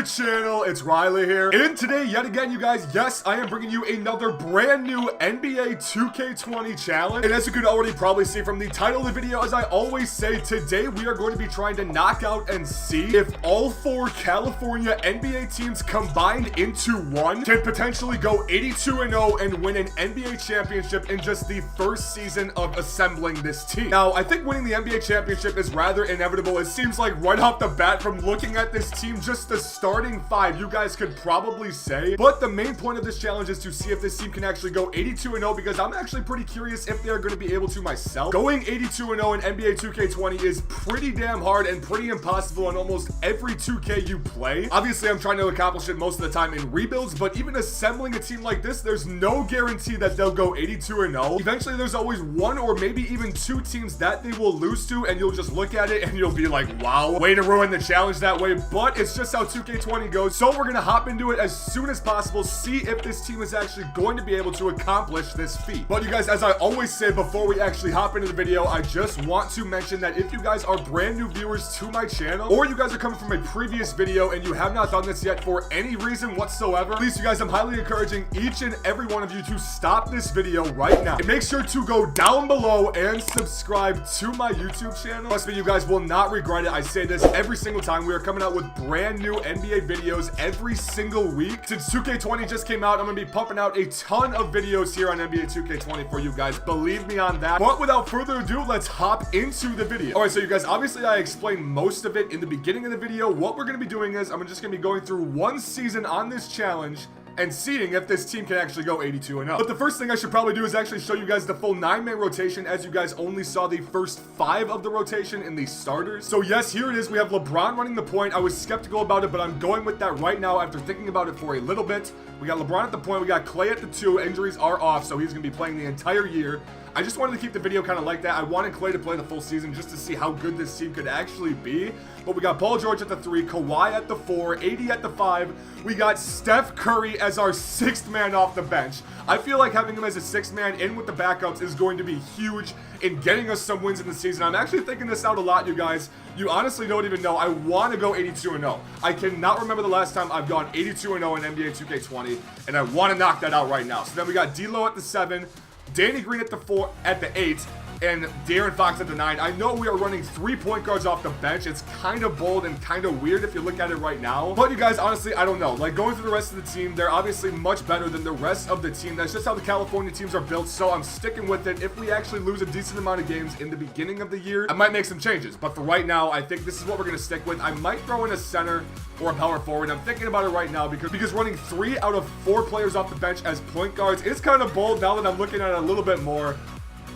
the channel? It's Riley here. And today, yet again, you guys, yes, I am bringing you another brand new NBA 2K20 challenge. And as you could already probably see from the title of the video, as I always say, today we are going to be trying to knock out and see if all 4 California NBA teams combined into one can potentially go 82-0 and win an NBA championship in just the first season of assembling this team. Now, I think winning the NBA championship is rather inevitable. It seems like right off the bat from looking at this team, just the starting 5, you guys could probably say. But the main point of this challenge is to see if this team can actually go 82-0, because I'm actually pretty curious if they're going to be able to myself. Going 82-0 in NBA 2K20 is pretty damn hard and pretty impossible in almost every 2K you play. Obviously, I'm trying to accomplish it most of the time in rebuilds, but even assembling a team like this, there's no guarantee that they'll go 82-0. Eventually, there's always 1 or maybe even 2 teams that they will lose to, and you'll just look at it and you'll be like, wow, way to ruin the challenge that way. But it's just how 2K20 goes. So we're gonna hop into it as soon as possible, see if this team is actually going to be able to accomplish this feat. But you guys, as I always say before we actually hop into the video, I just want to mention that if you guys are brand new viewers to my channel, or you guys are coming from a previous video and you have not done this yet for any reason whatsoever, please, you guys, I'm highly encouraging each and every one of you to stop this video right now and make sure to go down below and subscribe to my YouTube channel. Trust me, you guys will not regret it. I say this every single time. We are coming out with brand new NBA videos every single week. Since 2K20 just came out, I'm gonna be pumping out a ton of videos here on NBA 2K20 for you guys. Believe me on that. But without further ado, let's hop into the video. All right, so you guys, obviously I explained most of it in the beginning of the video. What we're gonna be doing is I'm just gonna be going through one season on this challenge and seeing if this team can actually go 82-0. But the first thing I should probably do is actually show you guys the full 9-man rotation, as you guys only saw the first 5 of the rotation in the starters. So yes, here it is. We have LeBron running the point. I was skeptical about it, but I'm going with that right now after thinking about it for a little bit. We got LeBron at the point. We got Klay at the 2. Injuries are off, so he's going to be playing the entire year. I just wanted to keep the video kind of like that. I wanted Klay to play the full season just to see how good this team could actually be. But we got Paul George at the 3, Kawhi at the 4, AD at the 5. We got Steph Curry as our 6th man off the bench. I feel like having him as a 6th man in with the backups is going to be huge in getting us some wins in the season. I'm actually thinking this out a lot, you guys. You honestly don't even know. I want to go 82-0. I cannot remember the last time I've gone 82-0 in NBA 2K20, and I want to knock that out right now. So then we got D'Lo at the 7. Danny Green at the 4, at the 8, and De'Aaron Fox at the 9. I know we are running 3 point guards off the bench. It's kind of bold and kind of weird if you look at it right now. But you guys, honestly, I don't know. Like, going through the rest of the team, they're obviously much better than the rest of the team. That's just how the California teams are built, so I'm sticking with it. If we actually lose a decent amount of games in the beginning of the year, I might make some changes. But for right now, I think this is what we're going to stick with. I might throw in a center or a power forward. I'm thinking about it right now because running 3 out of 4 players off the bench as point guards is kind of bold now that I'm looking at it a little bit more.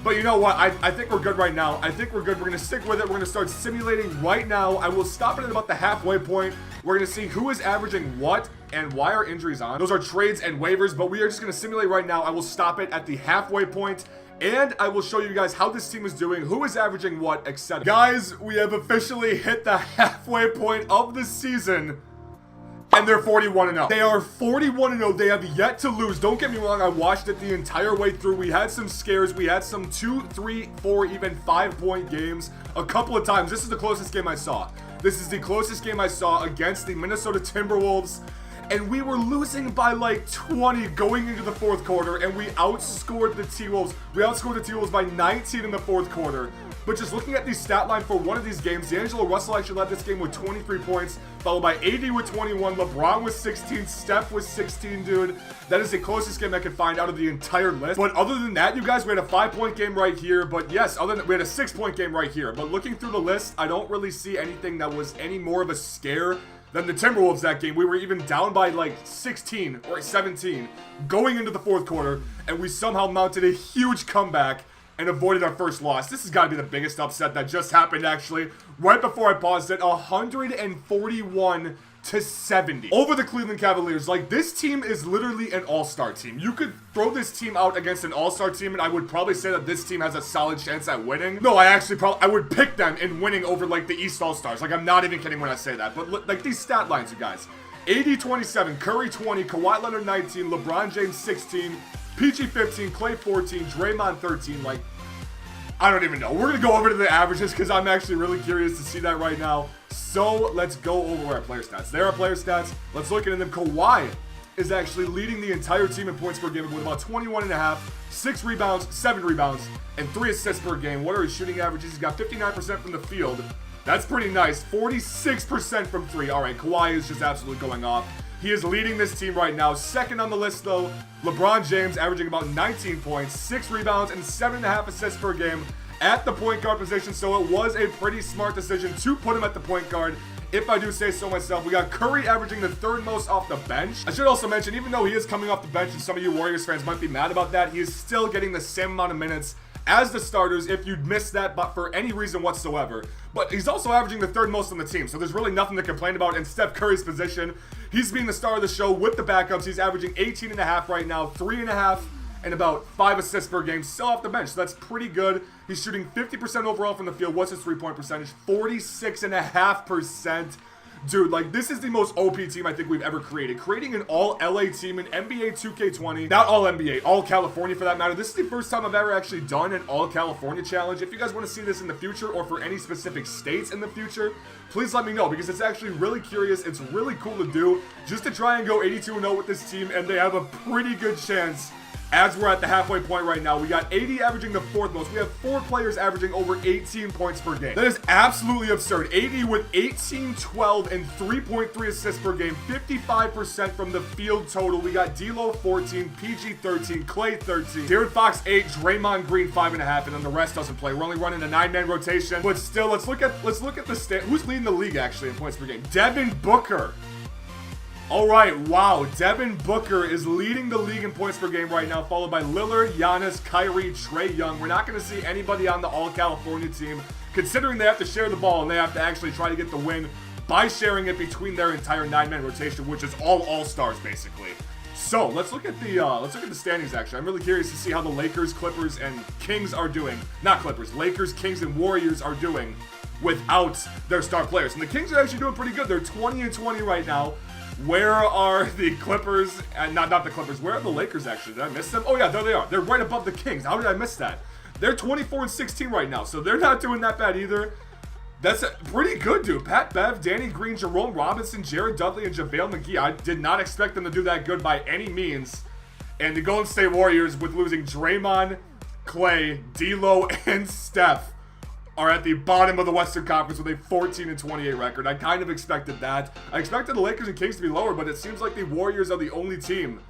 But you know what? I think we're good right now. I think we're good. We're going to stick with it. We're going to start simulating right now. I will stop it at about the halfway point. We're going to see who is averaging what and why are injuries on. Those are trades and waivers, but we are just going to simulate right now. I will stop it at the halfway point, and I will show you guys how this team is doing, who is averaging what, etc. Guys, we have officially hit the halfway point of the season. And they're 41-0. They are 41-0. They have yet to lose. Don't get me wrong. I watched it the entire way through. We had some scares. We had some 2, 3, 4, even 5-point games a couple of times. This is the closest game I saw. This is the closest game I saw against the Minnesota Timberwolves. And we were losing by like 20 going into the 4th quarter. And we outscored the T-Wolves. We outscored the T-Wolves by 19 in the 4th quarter. But just looking at the stat line for one of these games, D'Angelo Russell actually led this game with 23 points, followed by AD with 21, LeBron with 16, Steph with 16, dude. That is the closest game I could find out of the entire list. But other than that, you guys, we had a 5-point game right here. But yes, other than we had a 6-point game right here. But looking through the list, I don't really see anything that was any more of a scare than the Timberwolves that game. We were even down by like 16 or 17 going into the 4th quarter, and we somehow mounted a huge comeback and avoided our first loss. This has got to be the biggest upset that just happened, actually. Right before I paused it, 141-70 over the Cleveland Cavaliers. Like, this team is literally an all-star team. You could throw this team out against an all-star team, and I would probably say that this team has a solid chance at winning. No, I would pick them in winning over, like, the East All-Stars. Like, I'm not even kidding when I say that. But, like, these stat lines, you guys. AD 27, Curry 20, Kawhi Leonard 19, LeBron James 16, PG 15, Klay 14, Draymond 13. Like, I don't even know. We're going to go over to the averages because I'm actually really curious to see that right now. So let's go over our player stats. There are player stats. Let's look into them. Kawhi is actually leading the entire team in points per game with about 21.5, 6 rebounds, 7 rebounds, and 3 assists per game. What are his shooting averages? He's got 59% from the field. That's pretty nice. 46% from 3. All right, Kawhi is just absolutely going off. He is leading this team right now. Second on the list, though, LeBron James, averaging about 19 points, 6 rebounds, and 7.5 assists per game at the point guard position. So it was a pretty smart decision to put him at the point guard, if I do say so myself. We got Curry averaging the 3rd most off the bench. I should also mention, even though he is coming off the bench, and some of you Warriors fans might be mad about that, he is still getting the same amount of minutes as the starters if you'd missed that, but for any reason whatsoever. But he's also averaging the 3rd most on the team, so there's really nothing to complain about in Steph Curry's position. He's being the star of the show with the backups. He's averaging 18.5 right now, 3.5 and about 5 assists per game, still off the bench. So that's pretty good. He's shooting 50% overall from the field. What's his 3-point percentage? 46.5%. Dude, like, this is the most OP team I think we've ever created. Creating an all-LA team in NBA 2K20. Not all-NBA, all-California for that matter. This is the first time I've ever actually done an all-California challenge. If you guys want to see this in the future or for any specific states in the future, please let me know because it's actually really curious. It's really cool to do just to try and go 82-0 with this team, and they have a pretty good chance. As we're at the halfway point right now, we got 80 averaging the 4th most. We have 4 players averaging over 18 points per game. That is absolutely absurd. 80 with 18, 12, and 3.3 assists per game. 55% from the field total. We got D'Lo 14, PG 13, Klay 13, De'Aaron Fox 8, Draymond Green 5.5, and then the rest doesn't play. We're only running a 9-man rotation, but still, let's look at the stat. Who's leading the league actually in points per game? Devin Booker. All right, wow. Devin Booker is leading the league in points per game right now, followed by Lillard, Giannis, Kyrie, Trae Young. We're not going to see anybody on the All-California team, considering they have to share the ball and they have to actually try to get the win by sharing it between their entire 9-man rotation, which is all All-Stars basically. So let's look at the standings. Actually, I'm really curious to see how the Lakers, Clippers, and Kings are doing. Not Clippers, Lakers, Kings, and Warriors are doing without their star players. And the Kings are actually doing pretty good. They're 20-20 right now. Where are the Clippers? And not the Clippers. Where are the Lakers actually? Did I miss them? Oh yeah, there they are. They're right above the Kings. How did I miss that? They're 24-16 right now, so they're not doing that bad either. That's pretty good, dude. Pat Bev, Danny Green, Jerome Robinson, Jared Dudley, and JaVale McGee. I did not expect them to do that good by any means. And the Golden State Warriors, with losing Draymond, Klay, D'Lo, and Steph, are at the bottom of the Western Conference with a 14-28 record. I kind of expected that. I expected the Lakers and Kings to be lower, but it seems like the Warriors are the only team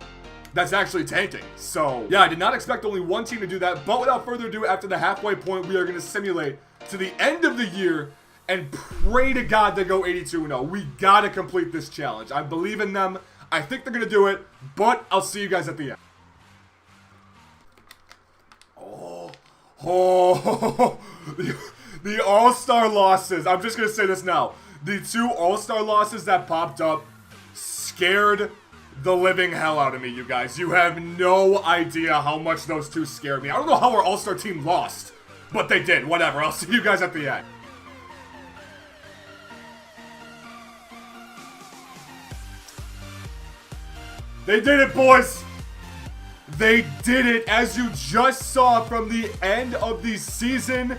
that's actually tanking. So, yeah, I did not expect only one team to do that. But without further ado, after the halfway point, we are going to simulate to the end of the year and pray to God they go 82-0. We got to complete this challenge. I believe in them. I think they're going to do it, but I'll see you guys at the end. Oh, the All-Star losses. I'm just going to say this now. The 2 All-Star losses that popped up scared the living hell out of me, you guys. You have no idea how much those 2 scared me. I don't know how our All-Star team lost, but they did. Whatever. I'll see you guys at the end. They did it, boys. They did it. As you just saw from the end of the season,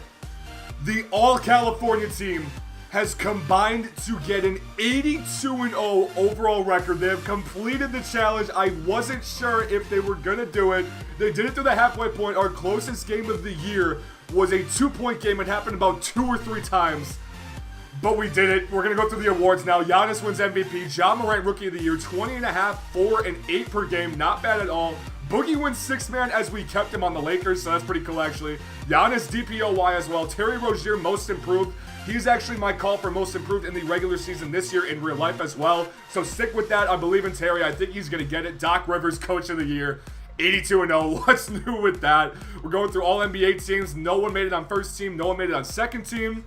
the All-California team has combined to get an 82-0 overall record. They have completed the challenge. I wasn't sure if they were going to do it. They did it through the halfway point. Our closest game of the year was a 2-point game. It happened about 2 or 3 times. But we did it. We're going to go through the awards now. Giannis wins MVP. Ja Morant Rookie of the Year. 20.5, 4, and 8 per game. Not bad at all. Boogie wins 6th man as we kept him on the Lakers, so that's pretty cool actually. Giannis DPOY as well. Terry Rozier Most Improved. He's actually my call for Most Improved in the regular season this year in real life as well. So stick with that. I believe in Terry. I think he's going to get it. Doc Rivers Coach of the Year. 82-0. What's new with that? We're going through all NBA teams. No one made it on first team. No one made it on second team.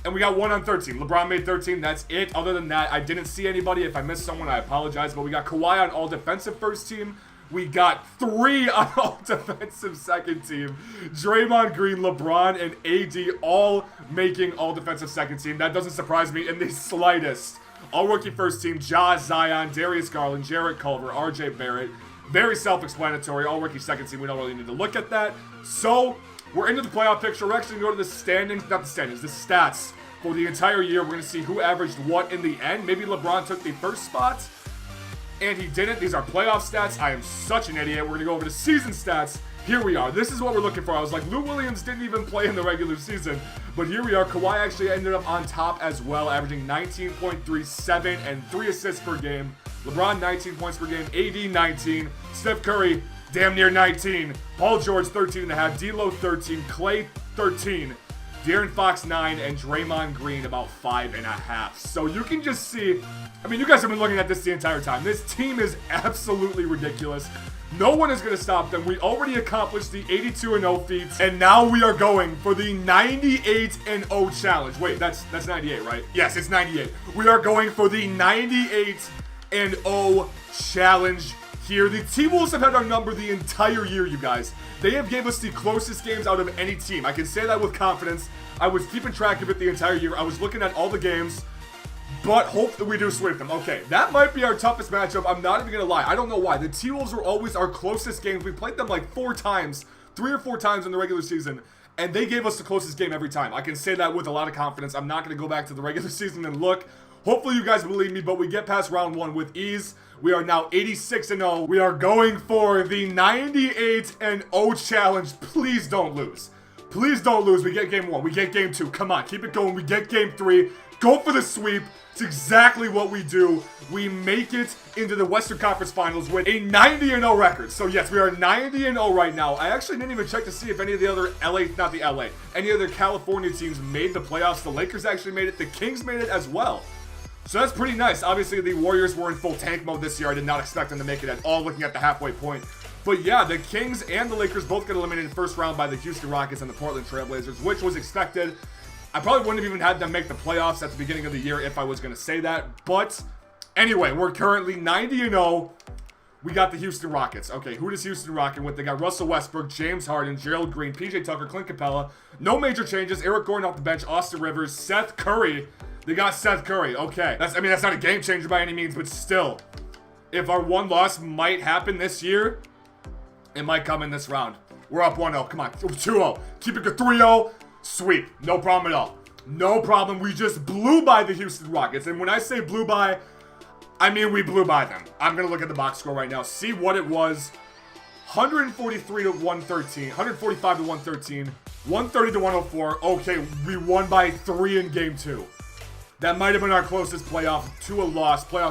And we got 1 on third team. LeBron made 13. That's it. Other than that, I didn't see anybody. If I missed someone, I apologize. But we got Kawhi on all defensive first team. We got 3 on all defensive second team. Draymond Green, LeBron, and AD all making all defensive second team. That doesn't surprise me in the slightest. All rookie first team, Ja, Zion, Darius Garland, Jarrett Culver, RJ Barrett, Very self-explanatory. All rookie second team. We don't really need to look at that. So, we're into the playoff picture. We're actually going to go to the standings. Not the standings. The stats for the entire year. We're going to see who averaged what in the end. Maybe LeBron took the first spot, and he didn't. These are playoff stats. I am such an idiot. We're going to go over to season stats. Here we are. This is what we're looking for. I was like, Lou Williams didn't even play in the regular season. But here we are. Kawhi actually ended up on top as well, averaging 19.37 and 3 assists per game. LeBron, 19 points per game. AD, 19. Steph Curry, damn near 19. Paul George, 13.5. D'Lo, 13. Klay, 13. De'Aaron Fox, 9. And Draymond Green, about 5.5. So you can just see, I mean, you guys have been looking at this the entire time. This team is absolutely ridiculous. No one is going to stop them. We already accomplished the 82-0 feats, and now we are going for the 98-0 challenge. Wait, that's 98, right? Yes, it's 98. We are going for the 98-0 challenge here. The T-Wolves have had our number the entire year, you guys. They have gave us the closest games out of any team. I can say that with confidence. I was keeping track of it the entire year. I was looking at all the games. But hope that we do sweep them. Okay, that might be our toughest matchup. I'm not even going to lie. I don't know why. The T-Wolves were always our closest games. We played them like 4 times, 3 or 4 times in the regular season, and they gave us the closest game every time. I can say that with a lot of confidence. I'm not going to go back to the regular season and look. Hopefully you guys believe me, but we get past round 1 with ease. We are now 86-0. We are going for the 98-0 challenge. Please don't lose. Please don't lose. We get game 1. We get game 2. Come on, keep it going. We get game 3. Go for the sweep. It's exactly what we do. We make it into the Western Conference Finals with a 90-0 record. So yes, we are 90-0 right now. I actually didn't even check to see if any of the other any other California teams made the playoffs. The Lakers actually made it. The Kings made it as well. So that's pretty nice. Obviously, the Warriors were in full tank mode this year. I did not expect them to make it at all looking at the halfway point. But yeah, the Kings and the Lakers both got eliminated in the first round by the Houston Rockets and the Portland Trail Blazers, which was expected. I probably wouldn't have even had them make the playoffs at the beginning of the year if I was going to say that. But anyway, we're currently 90-0. We got the Houston Rockets. Okay, who does Houston rocking with? They got Russell Westbrook, James Harden, Gerald Green, PJ Tucker, Clint Capella. No major changes. Eric Gordon off the bench, Austin Rivers, Seth Curry. They got Seth Curry. Okay, that's not a game changer by any means, but still, if our one loss might happen this year, it might come in this round. We're up 1-0. Come on, 2-0. Keep it good. 3-0. Sweep. No problem at all. No problem. We just blew by the Houston Rockets. And when I say blew by, I mean we blew by them. I'm going to look at the box score right now. See what it was. 143 to 113. 145 to 113. 130 to 104. Okay, we won by 3 in game 2. That might have been our closest playoff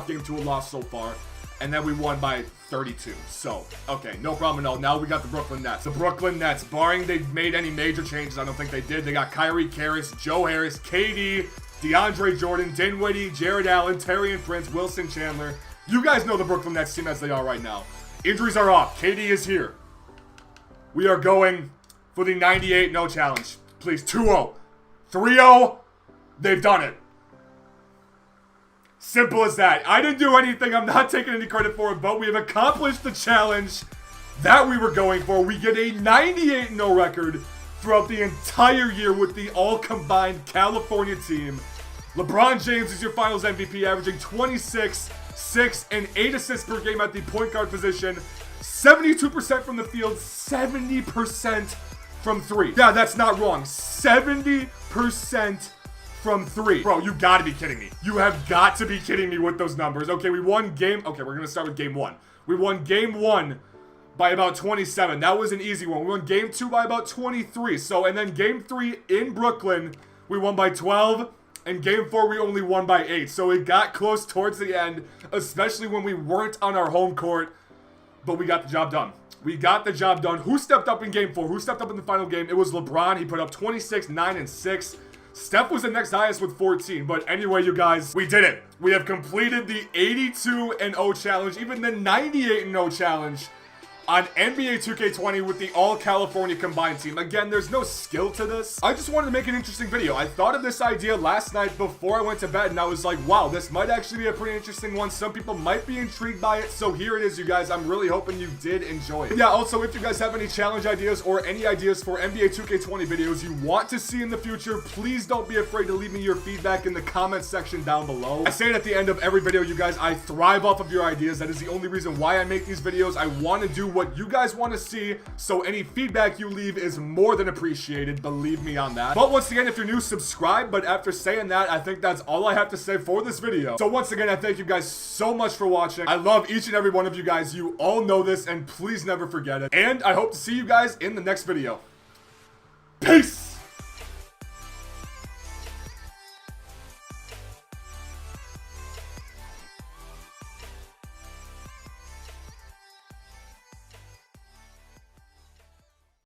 game to a loss so far. And then we won by 32. So, okay, no problem at all. Now we got the Brooklyn Nets. The Brooklyn Nets, barring they've made any major changes, I don't think they did. They got Kyrie Karras, Joe Harris, KD, DeAndre Jordan, Dinwiddie, Jared Allen, Taurean Prince, Wilson Chandler. You guys know the Brooklyn Nets team as they are right now. Injuries are off. KD is here. We are going for the 98-0 challenge. Please, 2-0. 3-0. They've done it. Simple as that. I didn't do anything. I'm not taking any credit for it, but we have accomplished the challenge that we were going for. We get a 98-0 record throughout the entire year with the all-combined California team. LeBron James is your finals MVP, averaging 26, 6, and 8 assists per game at the point guard position. 72% from the field, 70% from 3. Yeah, that's not wrong. 70% from 3. Bro, you gotta be kidding me. You have got to be kidding me with those numbers. Okay, we won game... Okay, we're gonna start with game 1. We won game 1 by about 27. That was an easy one. We won game 2 by about 23. So, and then game 3 in Brooklyn, we won by 12. And game 4, we only won by 8. So it got close towards the end, especially when we weren't on our home court. But we got the job done. We got the job done. Who stepped up in game 4? Who stepped up in the final game? It was LeBron. He put up 26, 9, and 6. Steph was the next highest with 14. But anyway, you guys, we did it. We have completed the 82-0 challenge, even the 98-0 challenge. on NBA 2K20 with the all-California combined team. Again, there's no skill to this. I just wanted to make an interesting video. I thought of this idea last night before I went to bed, and I was like, wow, this might actually be a pretty interesting one. Some people might be intrigued by it, so here it is, you guys. I'm really hoping you did enjoy it. Yeah, also, if you guys have any challenge ideas or any ideas for NBA 2K20 videos you want to see in the future, please don't be afraid to leave me your feedback in the comment section down below. I say it at the end of every video, you guys. I thrive off of your ideas. That is the only reason why I make these videos. I want to do what you guys want to see, so any feedback you leave is more than appreciated. Believe me on that. But once again, if you're new, subscribe. But after saying that, I think that's all I have to say for this video. So once again, I thank you guys so much for watching. I love each and every one of you guys. You all know this, and please never forget it. And I hope to see you guys in the next video. Peace!